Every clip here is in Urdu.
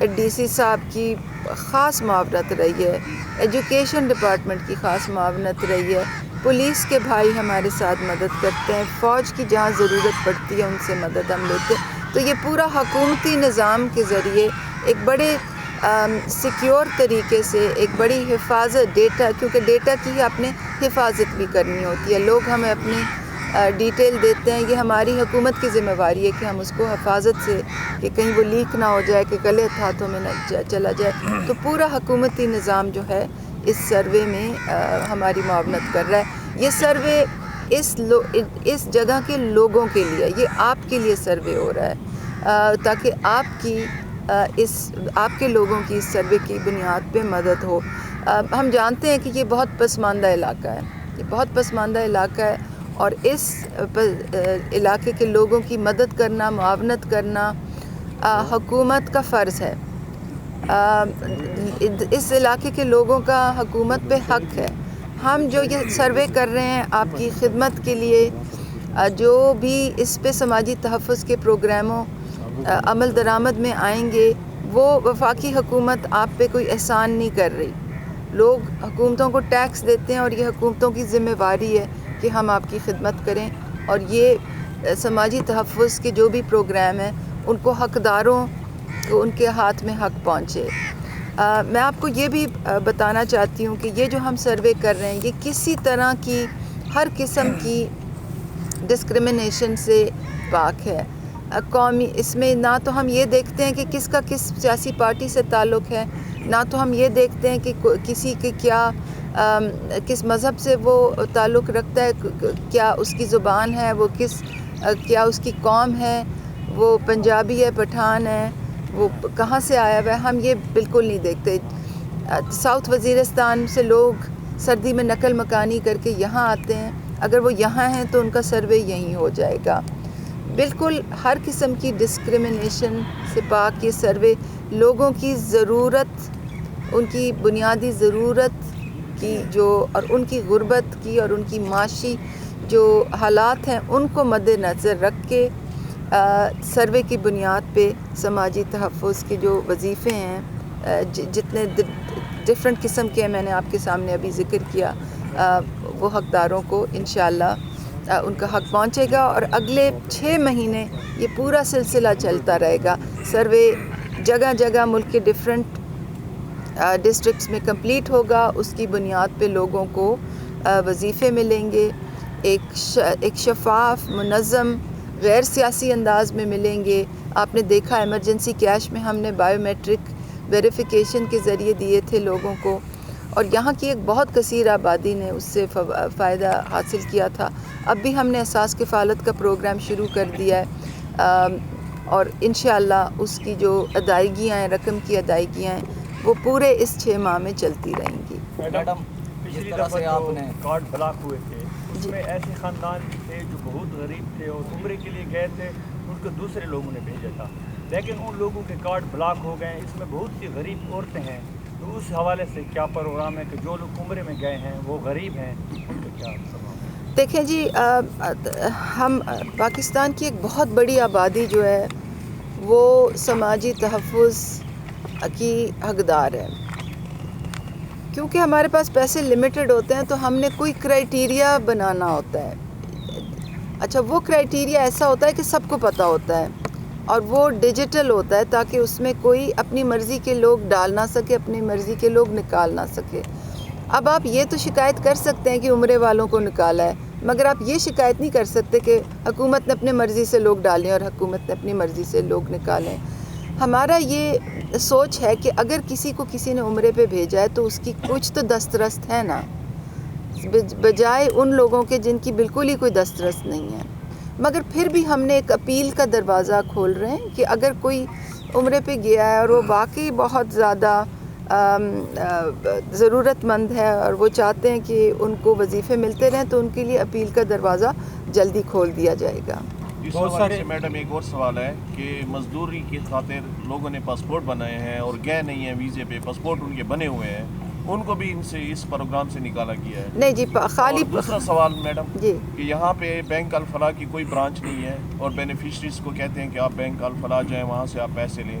ڈی سی صاحب کی خاص معاونت رہی ہے، ایجوکیشن ڈپارٹمنٹ کی خاص معاونت رہی ہے، پولیس کے بھائی ہمارے ساتھ مدد کرتے ہیں، فوج کی جہاں ضرورت پڑتی ہے ان سے مدد ہم لیتے ہیں۔ تو یہ پورا حکومتی نظام کے ذریعے ایک بڑے سیکیور طریقے سے ایک بڑی حفاظت ڈیٹا، کیونکہ ڈیٹا کی آپ نے حفاظت بھی کرنی ہوتی ہے، لوگ ہمیں اپنی ڈیٹیل دیتے ہیں، یہ ہماری حکومت کی ذمہ داری ہے کہ ہم اس کو حفاظت سے، کہ کہیں وہ لیک نہ ہو جائے، کہ غلط ہاتھوں میں نہ چلا جائے۔ تو پورا حکومتی نظام جو ہے اس سروے میں ہماری معاونت کر رہا ہے۔ یہ سروے اس جگہ کے لوگوں کے لیے، یہ آپ کے لیے سروے ہو رہا ہے تاکہ آپ کے لوگوں کی اس سروے کی بنیاد پہ مدد ہو۔ ہم جانتے ہیں کہ یہ بہت پسماندہ علاقہ ہے، یہ بہت پسماندہ علاقہ ہے، اور اس علاقے کے لوگوں کی مدد کرنا، معاونت کرنا حکومت کا فرض ہے۔ اس علاقے کے لوگوں کا حکومت پہ حق ہے۔ ہم جو یہ سروے کر رہے ہیں آپ کی خدمت کے لیے، جو بھی اس پہ سماجی تحفظ کے پروگراموں عمل درآمد میں آئیں گے، وہ وفاقی حکومت آپ پہ کوئی احسان نہیں کر رہی۔ لوگ حکومتوں کو ٹیکس دیتے ہیں اور یہ حکومتوں کی ذمہ داری ہے کہ ہم آپ کی خدمت کریں، اور یہ سماجی تحفظ کے جو بھی پروگرام ہیں ان کو حقداروں کو ان کے ہاتھ میں حق پہنچے۔ میں آپ کو یہ بھی بتانا چاہتی ہوں کہ یہ جو ہم سروے کر رہے ہیں یہ کسی طرح کی ہر قسم کی ڈسکرمنیشن سے پاک ہے۔ قومی اس میں نہ تو ہم یہ دیکھتے ہیں کہ کس کا کس سیاسی پارٹی سے تعلق ہے، نہ تو ہم یہ دیکھتے ہیں کہ کسی کے کس مذہب سے وہ تعلق رکھتا ہے، کیا اس کی زبان ہے، وہ کیا اس کی قوم ہے، وہ پنجابی ہے، پٹھان ہے، وہ کہاں سے آیا ہوا ہے، ہم یہ بالکل نہیں دیکھتے۔ ساؤتھ وزیرستان سے لوگ سردی میں نقل مکانی کر کے یہاں آتے ہیں، اگر وہ یہاں ہیں تو ان کا سروے یہیں ہو جائے گا۔ بالکل ہر قسم کی ڈسکرمنیشن سے پاک یہ سروے لوگوں کی ضرورت، ان کی بنیادی ضرورت کی اور ان کی غربت کی اور ان کی معاشی جو حالات ہیں ان کو مد نظر رکھ کے سروے کی بنیاد پہ سماجی تحفظ کے جو وظیفے ہیں، جتنے ڈفرینٹ قسم کے ہیں میں نے آپ کے سامنے ابھی ذکر کیا، وہ حقداروں کو انشاءاللہ ان کا حق پہنچے گا، اور اگلے 6 مہینے یہ پورا سلسلہ چلتا رہے گا۔ سروے جگہ جگہ ملک کے ڈفرینٹ ڈسٹرکٹس میں کمپلیٹ ہوگا، اس کی بنیاد پہ لوگوں کو وظیفے ملیں گے، ایک شفاف، منظم، غیر سیاسی انداز میں ملیں گے۔ آپ نے دیکھا ایمرجنسی کیش میں ہم نے بائیو میٹرک ویریفیکیشن کے ذریعے دیے تھے لوگوں کو، اور یہاں کی ایک بہت کثیر آبادی نے اس سے فائدہ حاصل کیا تھا۔ اب بھی ہم نے احساس کفالت کا پروگرام شروع کر دیا ہے، اور انشاءاللہ اس کی جو ادائیگیاں ہیں، رقم کی ادائیگیاں ہیں، وہ پورے اس 6 ماہ میں چلتی رہیں گی۔ میڈم پچھلی دفعہ جو کارڈ بلاک ہوئے تھے اس میں ایسے خاندان بھی تھے جو بہت غریب تھے اور عمرے کے لیے گئے تھے، ان کو دوسرے لوگوں نے بھیجا تھا، لیکن ان لوگوں کے کارڈ بلاک ہو گئے۔ اس میں بہت سی غریب عورتیں ہیں، تو اس حوالے سے کیا پروگرام ہے کہ جو لوگ عمرے میں گئے ہیں وہ غریب ہیں، ان کو کیا سمجھ؟ دیکھیں جی، ہم پاکستان کی ایک بہت بڑی آبادی جو ہے وہ سماجی تحفظ کی حقدار ہے۔ کیونکہ ہمارے پاس پیسے لمیٹڈ ہوتے ہیں تو ہم نے کوئی کرائیٹیریا بنانا ہوتا ہے۔ اچھا، وہ کرائیٹیریا ایسا ہوتا ہے کہ سب کو پتہ ہوتا ہے، اور وہ ڈیجیٹل ہوتا ہے تاکہ اس میں کوئی اپنی مرضی کے لوگ ڈال نہ سکے، اپنی مرضی کے لوگ نکال نہ سکے۔ اب آپ یہ تو شکایت کر سکتے ہیں کہ عمرے والوں کو نکالا ہے، مگر آپ یہ شکایت نہیں کر سکتے کہ حکومت نے اپنے مرضی سے لوگ ڈالیں اور حکومت نے اپنی مرضی سے لوگ نکالیں۔ ہمارا یہ سوچ ہے کہ اگر کسی کو کسی نے عمرے پہ بھیجا ہے تو اس کی کچھ تو دسترست ہے نا، بجائے ان لوگوں کے جن کی بالکل ہی کوئی دسترست نہیں ہے۔ مگر پھر بھی ہم نے ایک اپیل کا دروازہ کھول رہے ہیں کہ اگر کوئی عمرے پہ گیا ہے اور وہ واقعی بہت زیادہ ضرورت مند ہے اور وہ چاہتے ہیں کہ ان کو وظیفے ملتے رہیں، تو ان کے لیے اپیل کا دروازہ جلدی کھول دیا جائے گا۔ اس حوالے سے میڈم ایک اور سوال ہے کہ مزدوری کی خاطر لوگوں نے پاسپورٹ بنائے ہیں اور گئے نہیں ہیں ویزے پہ، پاسپورٹ ان کے بنے ہوئے ہیں، ان کو بھی اس پروگرام سے نکالا گیا ہے؟ نہیں جی، خالی اور دوسرا سوال میڈم جی، کہ یہاں پہ بینک الفلاح کی کوئی برانچ نہیں ہے، اور بینیفیشریز کو کہتے ہیں کہ آپ بینک الفلاح جائیں، وہاں سے آپ پیسے لیں،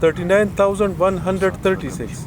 39,136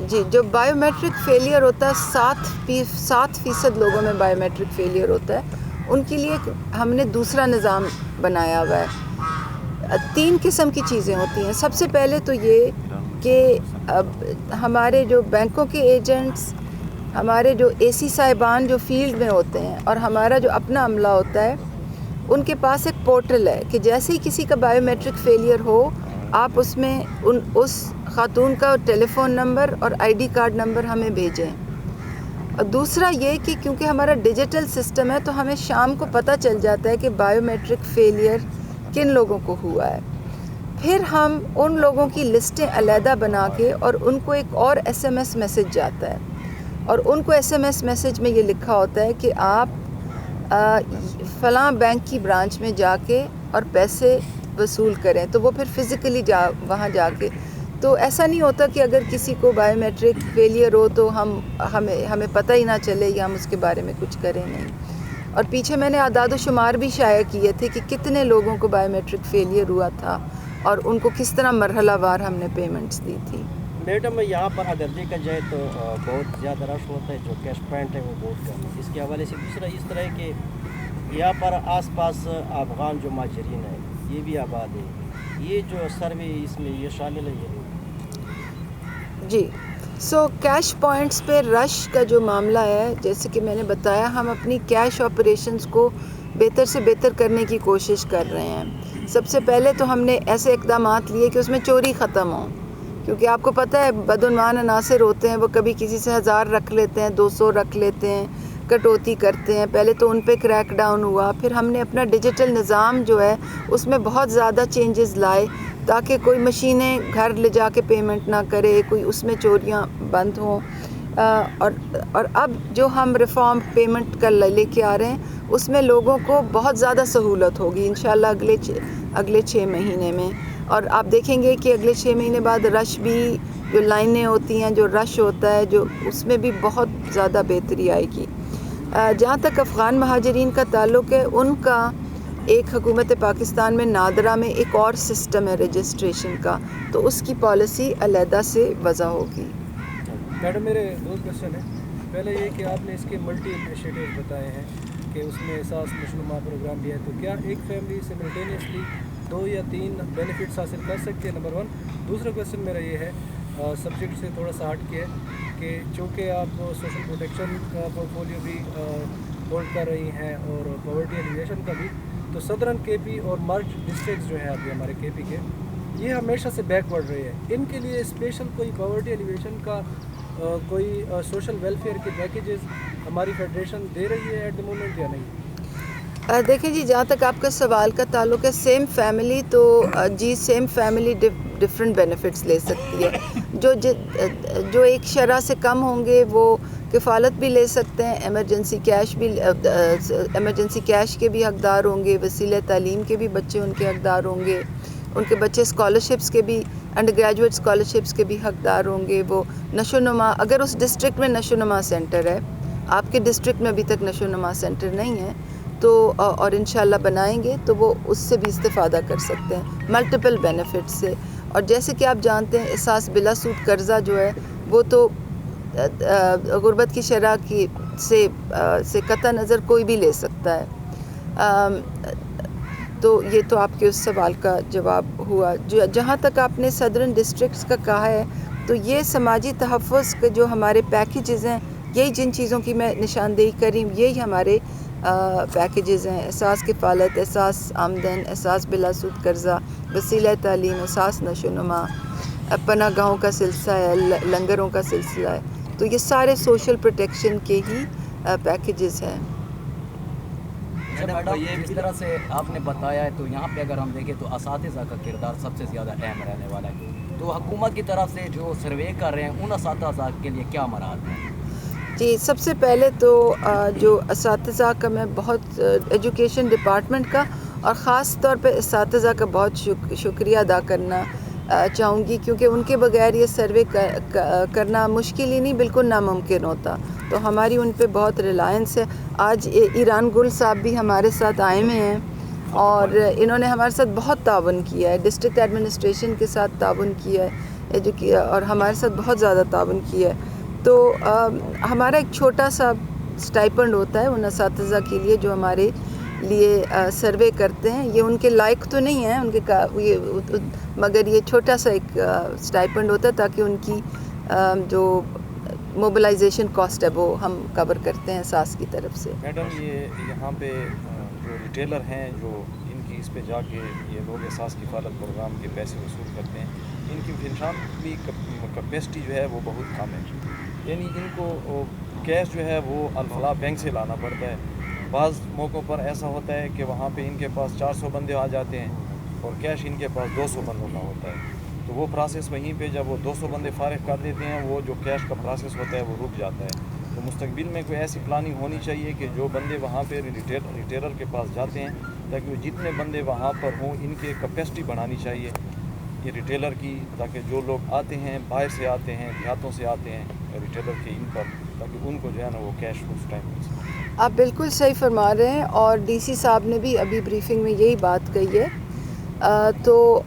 جی جو بائیو میٹرک فیلئر ہوتا ہے 7% لوگوں میں بائیو میٹرک فیلئر ہوتا ہے، ان کے لیے ہم نے دوسرا نظام بنایا ہوا ہے۔ 3 قسم کی چیزیں ہوتی ہیں۔ سب سے پہلے تو یہ کہ اب ہمارے جو بینکوں کے ایجنٹس، ہمارے جو اے سی صاحبان جو فیلڈ میں ہوتے ہیں اور ہمارا جو اپنا عملہ ہوتا ہے، ان کے پاس ایک پورٹل ہے کہ جیسے ہی کسی کا بائیو میٹرک فیلئر ہو، آپ اس میں اس خاتون کا ٹیلی فون نمبر اور آئی ڈی کارڈ نمبر ہمیں بھیجیں۔ اور دوسرا یہ کہ کیونکہ ہمارا ڈیجیٹل سسٹم ہے تو ہمیں شام کو پتہ چل جاتا ہے کہ بائیو میٹرک فیلئر کن لوگوں کو ہوا ہے۔ پھر ہم ان لوگوں کی لسٹیں علیحدہ بنا کے اور ان کو ایک اور ایس ایم ایس میسج جاتا ہے، اور ان کو ایس ایم ایس میسج میں یہ لکھا ہوتا ہے کہ آپ فلاں بینک کی برانچ میں جا کے اور پیسے وصول کریں، تو وہ پھر فزیکلی وہاں جا کے، تو ایسا نہیں ہوتا کہ اگر کسی کو بائیو میٹرک فیلئر ہو تو ہمیں پتہ ہی نہ چلے یا ہم اس کے بارے میں کچھ کریں نہیں۔ اور پیچھے میں نے اعداد و شمار بھی شائع کیے تھے کہ کتنے لوگوں کو بائیو میٹرک فیلئر ہوا تھا اور ان کو کس طرح مرحلہ وار ہم نے پیمنٹس دی تھی۔ میڈم یہاں پر اگر دیکھا جائے تو بہت زیادہ رش ہوتا ہے، جو کیش پوائنٹ ہے وہ بہت کم ہے۔ اس کے حوالے سے دوسرا اس طرح ہے کہ یہاں پر آس پاس افغان جو مہاجرین ہیں یہ بھی آباد ہے، یہ جو سروے اس میں یہ شامل ہے یہ؟ جی کیش پوائنٹس پہ رش کا جو معاملہ ہے، جیسے کہ میں نے بتایا، ہم اپنی کیش آپریشنز کو بہتر سے بہتر کرنے کی کوشش کر رہے ہیں۔ سب سے پہلے تو ہم نے ایسے اقدامات لیے کہ اس میں چوری ختم ہوں، کیونکہ آپ کو پتہ ہے بدعنوان عناصر ہوتے ہیں، وہ کبھی کسی سے 1000 رکھ لیتے ہیں، 200 رکھ لیتے ہیں، کٹوتی کرتے ہیں۔ پہلے تو ان پہ کریک ڈاؤن ہوا، پھر ہم نے اپنا ڈیجیٹل نظام جو ہے اس میں بہت زیادہ چینجز لائے تاکہ کوئی مشینیں گھر لے جا کے پیمنٹ نہ کرے، کوئی اس میں چوریاں بند ہوں۔ اور اب جو ہم ریفارم پیمنٹ کا لے کے آ رہے ہیں اس میں لوگوں کو بہت زیادہ سہولت ہوگی انشاءاللہ اگلے 6 مہینے میں۔ اور آپ دیکھیں گے کہ اگلے 6 مہینے بعد رش بھی، جو لائنیں ہوتی ہیں، جو رش ہوتا ہے، جو اس میں بھی بہت زیادہ بہتری آئے گی۔ جہاں تک افغان مہاجرین کا تعلق ہے، ان کا ایک حکومت پاکستان میں نادرہ میں ایک اور سسٹم ہے رجسٹریشن کا، تو اس کی پالیسی علیحدہ سے وضع ہوگی۔ میڈم میرے 2 کوشچن ہیں۔ پہلے یہ کہ آپ نے اس کے ملٹی انیشیٹیو بتائے ہیں کہ اس میں احساس نشوونما پروگرام بھی ہے، تو کیا ایک فیملی سملٹینیسلی 2 یا 3 بینیفٹس حاصل کر سکتے ہیں؟ نمبر 1۔ دوسرا کوشچن میرا یہ ہے، سبجیکٹ سے تھوڑا سا ہٹ کے ہے کہ چونکہ آپ سوشل پروٹیکشن کا پورٹفولیو بھی ہولڈ کر رہی ہیں اور پاورٹی ایلیویشن کا بھی، تو صدرن کے پی اور مرج ڈسٹرکٹس جو ہیں ابھی ہمارے کے پی کے، یہ ہمیشہ سے بیک ورڈ رہے ہیں۔ ان کے لیے اسپیشل کوئی پاورٹی ایلیویشن کا کوئی سوشل ویلفیئر کے پیکیجز ہماری فیڈریشن دے رہی ہے ایٹ دی مومنٹ یا نہیں؟ دیکھیں جی، جہاں تک آپ کا سوال کا تعلق ہے سیم فیملی، تو جی سیم فیملی ڈفرینٹ بینیفٹس لے سکتی ہے۔ جو ایک شرح سے کم ہوں گے وہ کفالت بھی لے سکتے ہیں، ایمرجنسی کیش کے بھی حقدار ہوں گے، وسیلہ تعلیم کے بھی بچے ان کے حقدار ہوں گے، ان کے بچے اسکالرشپس کے بھی، انڈر گریجویٹ اسکالرشپس کے بھی حقدار ہوں گے۔ وہ نشو نما، اگر اس ڈسٹرکٹ میں نشو نما سینٹر ہے، آپ کے ڈسٹرکٹ میں ابھی تک نشو نما سینٹر نہیں ہے تو اور انشاءاللہ بنائیں گے تو وہ اس سے بھی استفادہ کر سکتے ہیں، ملٹیپل بینیفٹ سے۔ اور جیسے کہ آپ جانتے ہیں احساس بلا سود قرضہ جو ہے وہ تو غربت کی شرح کی سے قطع نظر کوئی بھی لے سکتا ہے۔ تو یہ تو آپ کے اس سوال کا جواب ہوا۔ جہاں تک آپ نے صدرن ڈسٹرکٹس کا کہا ہے، تو یہ سماجی تحفظ کے جو ہمارے پیکیجز ہیں، یہی جن چیزوں کی میں نشاندہی کری ہوں، یہی ہمارے پیکیجز ہیں: احساس کفالت، احساس آمدن، احساس بلا سود قرضہ، وسیلہ تعلیم، احساس نشو نما، پناہ گاہوں کا سلسلہ ہے، لنگروں کا سلسلہ ہے۔ تو یہ سارے سوشل پروٹیکشن کے ہی پیکیجز ہیں۔ میڈم جس طرح سے آپ نے بتایا ہے، تو یہاں پہ اگر ہم دیکھیں تو اساتذہ کا کردار سب سے زیادہ اہم رہنے والا ہے، تو حکومت کی طرف سے جو سروے کر رہے ہیں ان اساتذہ کے لیے کیا مراحل ہیں؟ جی، سب سے پہلے تو جو اساتذہ کا میں بہت ایجوکیشن ڈپارٹمنٹ کا اور خاص طور پہ اساتذہ کا بہت شکریہ ادا کرنا چاہوں گی، کیونکہ ان کے بغیر یہ سروے کرنا مشکل ہی نہیں، بالکل ناممکن ہوتا۔ تو ہماری ان پہ بہت ریلائنس ہے۔ آج ایران گل صاحب بھی ہمارے ساتھ آئے ہوئے ہیں اور انہوں نے ہمارے ساتھ بہت تعاون کیا ہے، ڈسٹرکٹ ایڈمنسٹریشن کے ساتھ تعاون کیا ہے، اور ہمارے ساتھ بہت زیادہ تعاون کیا ہے. تو ہمارا ایک چھوٹا سا اسٹائپنڈ ہوتا ہے ان اساتذہ کے لیے جو ہمارے لیے سروے کرتے ہیں. یہ ان کے لائق تو نہیں ہے ان کے مگر یہ چھوٹا سا ایک اسٹائپنڈ ہوتا ہے تاکہ ان کی جو موبلائزیشن کاسٹ ہے وہ ہم کور کرتے ہیں ساس کی طرف سے. میڈم یہ یہاں پہ جو ریٹیلر ہیں جو ان کی اس پہ جا کے یہ لوگ احساس کفالت پروگرام کے پیسے وصول کرتے ہیں, ان کی فنانشلی کیپیسٹی جو ہے وہ بہت کم ہے. یعنی ان کو کیش جو ہے وہ الفلاح بینک سے لانا پڑتا ہے. بعض موقعوں پر ایسا ہوتا ہے کہ وہاں پہ ان کے پاس 400 بندے آ جاتے ہیں اور کیش ان کے پاس 200 بندوں کا ہوتا ہے. تو وہ پروسیس وہیں پہ جب وہ 200 بندے فارغ کر دیتے ہیں وہ جو کیش کا پروسیس ہوتا ہے وہ رک جاتا ہے. تو مستقبل میں کوئی ایسی پلاننگ ہونی چاہیے کہ جو بندے وہاں پہ ریٹیلر کے پاس جاتے ہیں تاکہ وہ جتنے بندے وہاں پر ہوں ان کے کیپیسٹی بڑھانی چاہیے یہ ریٹیلر کی, تاکہ جو لوگ آتے ہیں باہر سے آتے ہیں دیہاتوں سے آتے ہیں ریٹیلر کے ان پر, تاکہ ان کو جو ہے نا وہ کیش اس ٹائم مل سکے. آپ بالکل صحیح فرما رہے ہیں اور ڈی سی صاحب نے بھی ابھی بریفنگ میں یہی بات کہی ہے. تو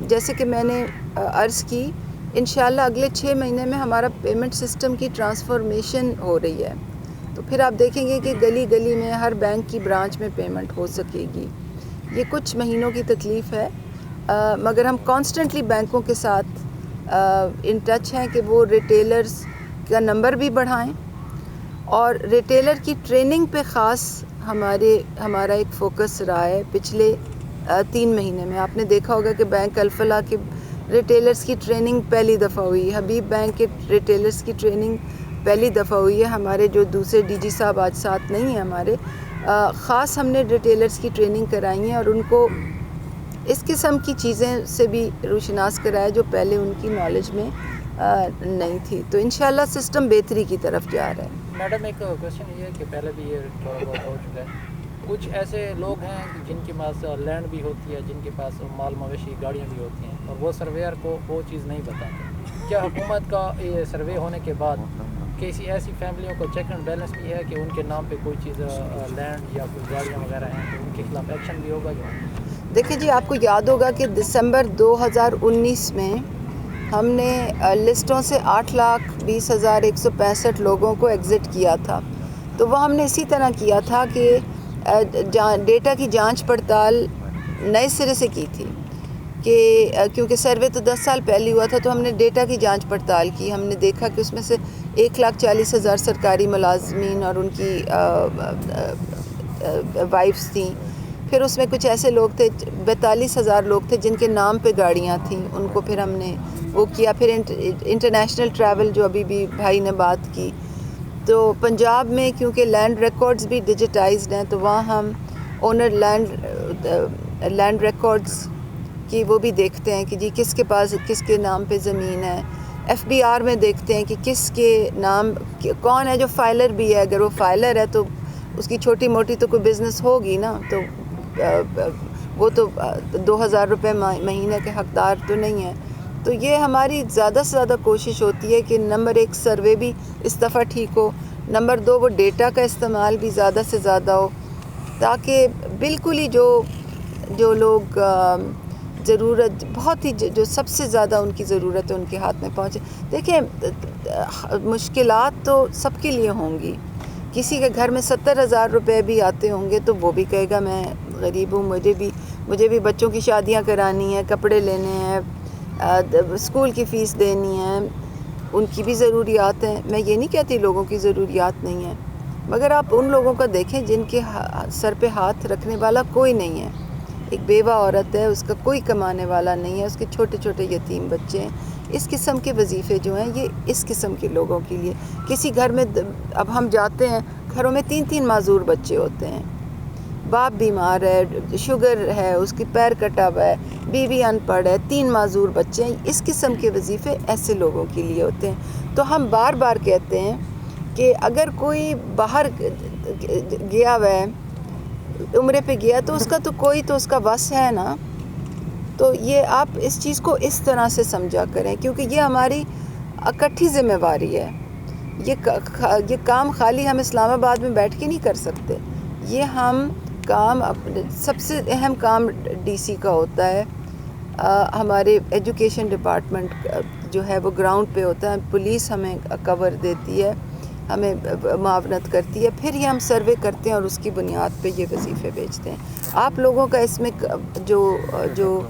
جیسے کہ میں نے عرض کی, انشاءاللہ اگلے 6 مہینے میں ہمارا پیمنٹ سسٹم کی ٹرانسفارمیشن ہو رہی ہے. تو پھر آپ دیکھیں گے کہ گلی گلی میں ہر بینک کی برانچ میں پیمنٹ ہو سکے گی. یہ کچھ مہینوں کی تکلیف ہے مگر ہم کانسٹنٹلی بینکوں کے ساتھ ان ٹچ ہیں کہ وہ ریٹیلرز کا نمبر بھی بڑھائیں اور ریٹیلر کی ٹریننگ پہ خاص ہمارا ایک فوکس رہا ہے پچھلے 3 مہینے میں. آپ نے دیکھا ہوگا کہ بینک الفلاح کے ریٹیلرز کی ٹریننگ پہلی دفعہ ہوئی, حبیب بینک کے ریٹیلرز کی ٹریننگ پہلی دفعہ ہوئی ہے. ہمارے جو دوسرے ڈی جی صاحب آج ساتھ نہیں ہیں ہمارے, خاص ہم نے ریٹیلرز کی ٹریننگ کرائی ہیں اور ان کو اس قسم کی چیزیں سے بھی روشناس کرایا جو پہلے ان کی نالج میں نہیں تھی. تو انشاءاللہ سسٹم بہتری کی طرف جا رہا ہے. میڈم ایک کویشچن یہ ہے کہ پہلے بھی یہ تھوڑا بہت ہو چکا ہے, کچھ ایسے لوگ ہیں جن کے پاس لینڈ بھی ہوتی ہے, جن کے پاس مال مویشی گاڑیاں بھی ہوتی ہیں اور وہ سرویئر کو وہ چیز نہیں بتاتے. کیا حکومت کا یہ سروے ہونے کے بعد کسی ایسی فیملیوں کو چیک اینڈ بیلنس بھی ہے کہ ان کے نام پہ کوئی چیز لینڈ یا کوئی گاڑیاں وغیرہ ہیں تو ان کے خلاف ایکشن بھی ہوگا؟ جو دیکھیں جی, آپ کو یاد ہوگا کہ دسمبر 2019 میں ہم نے لسٹوں سے 8,20,165 لوگوں کو ایگزٹ کیا تھا. تو وہ ہم نے اسی طرح کیا تھا کہ ڈیٹا کی جانچ پڑتال نئے سرے سے کی تھی کہ کیونکہ سروے تو 10 سال پہلے ہوا تھا. تو ہم نے ڈیٹا کی جانچ پڑتال کی. ہم نے دیکھا کہ اس میں سے 1,40,000 سرکاری ملازمین اور ان کی وائفس تھیں. پھر اس میں کچھ ایسے لوگ تھے 42,000 لوگ تھے جن کے نام پہ گاڑیاں تھیں, ان کو پھر ہم نے وہ کیا. پھر انٹرنیشنل ٹریول جو ابھی بھی بھائی نے بات کی, تو پنجاب میں کیونکہ لینڈ ریکارڈز بھی ڈیجیٹائزڈ ہیں تو وہاں ہم اونر لینڈ ریکارڈز کی وہ بھی دیکھتے ہیں کہ جی کس کے پاس کس کے نام پہ زمین ہے. FBR میں دیکھتے ہیں کہ کس کے نام کون ہے جو فائلر بھی ہے. اگر وہ فائلر ہے تو اس کی چھوٹی موٹی تو کوئی بزنس ہوگی نا, تو وہ تو 2,000 روپے مہینے کے حقدار تو نہیں ہیں. تو یہ ہماری زیادہ سے زیادہ کوشش ہوتی ہے کہ نمبر 1 سروے بھی اس دفعہ ٹھیک ہو, نمبر 2 وہ ڈیٹا کا استعمال بھی زیادہ سے زیادہ ہو تاکہ بالکل ہی جو لوگ ضرورت بہت ہی جو سب سے زیادہ ان کی ضرورت ہے ان کے ہاتھ میں پہنچے. دیکھیں مشکلات تو سب کے لیے ہوں گی. کسی کے گھر میں 70,000 روپے بھی آتے ہوں گے تو وہ بھی کہے گا میں غریب ہوں, مجھے بھی بچوں کی شادیاں کرانی ہیں, کپڑے لینے ہیں, اسکول کی فیس دینی ہے, ان کی بھی ضروریات ہیں. میں یہ نہیں کہتی لوگوں کی ضروریات نہیں ہیں, مگر آپ ان لوگوں کا دیکھیں جن کے سر پہ ہاتھ رکھنے والا کوئی نہیں ہے. ایک بیوہ عورت ہے, اس کا کوئی کمانے والا نہیں ہے, اس کے چھوٹے چھوٹے یتیم بچے ہیں. اس قسم کے وظیفے جو ہیں یہ اس قسم کے لوگوں کے لیے. کسی گھر میں اب ہم جاتے ہیں گھروں میں 3 معذور بچے ہوتے ہیں, باپ بیمار ہے, شوگر ہے, اس کی پیر کٹا ہوا ہے, بیوی ان پڑھ ہے, 3 معذور بچے ہیں. اس قسم کے وظیفے ایسے لوگوں کے لیے ہوتے ہیں. تو ہم بار بار کہتے ہیں کہ اگر کوئی باہر گیا ہوا ہے, عمرے پہ گیا, تو اس کا تو کوئی تو اس کا وس ہے نا. تو یہ آپ اس چیز کو اس طرح سے سمجھا کریں کیونکہ یہ ہماری اکٹھی ذمہ داری ہے. یہ کام خالی ہم اسلام آباد میں بیٹھ کے نہیں کر سکتے. یہ ہم کام سب سے اہم کام ڈی سی کا ہوتا ہے, ہمارے ایجوکیشن ڈپارٹمنٹ جو ہے وہ گراؤنڈ پہ ہوتا ہے. پولیس ہمیں کور دیتی ہے, ہمیں معاونت کرتی ہے, پھر یہ ہم سروے کرتے ہیں اور اس کی بنیاد پہ یہ وظیفے بھیجتے ہیں. آپ لوگوں کا اس میں جو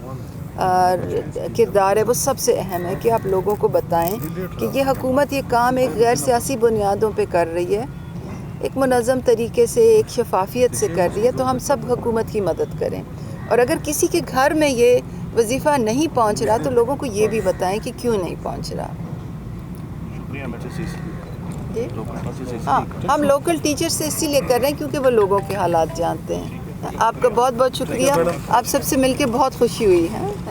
کردار ہے وہ سب سے اہم ہے کہ آپ لوگوں کو بتائیں کہ یہ حکومت یہ کام ایک غیر سیاسی بنیادوں پہ کر رہی ہے, ایک منظم طریقے سے, ایک شفافیت سے کر رہی ہے. تو ہم سب حکومت کی مدد کریں, اور اگر کسی کے گھر میں یہ وظیفہ نہیں پہنچ رہا تو لوگوں کو یہ بھی بتائیں کہ کیوں نہیں پہنچ رہا. ہاں, ہم لوکل ٹیچر سے اسی لیے کر رہے ہیں کیونکہ وہ لوگوں کے حالات جانتے ہیں. آپ کا بہت بہت شکریہ, آپ سب سے مل کے بہت خوشی ہوئی ہے.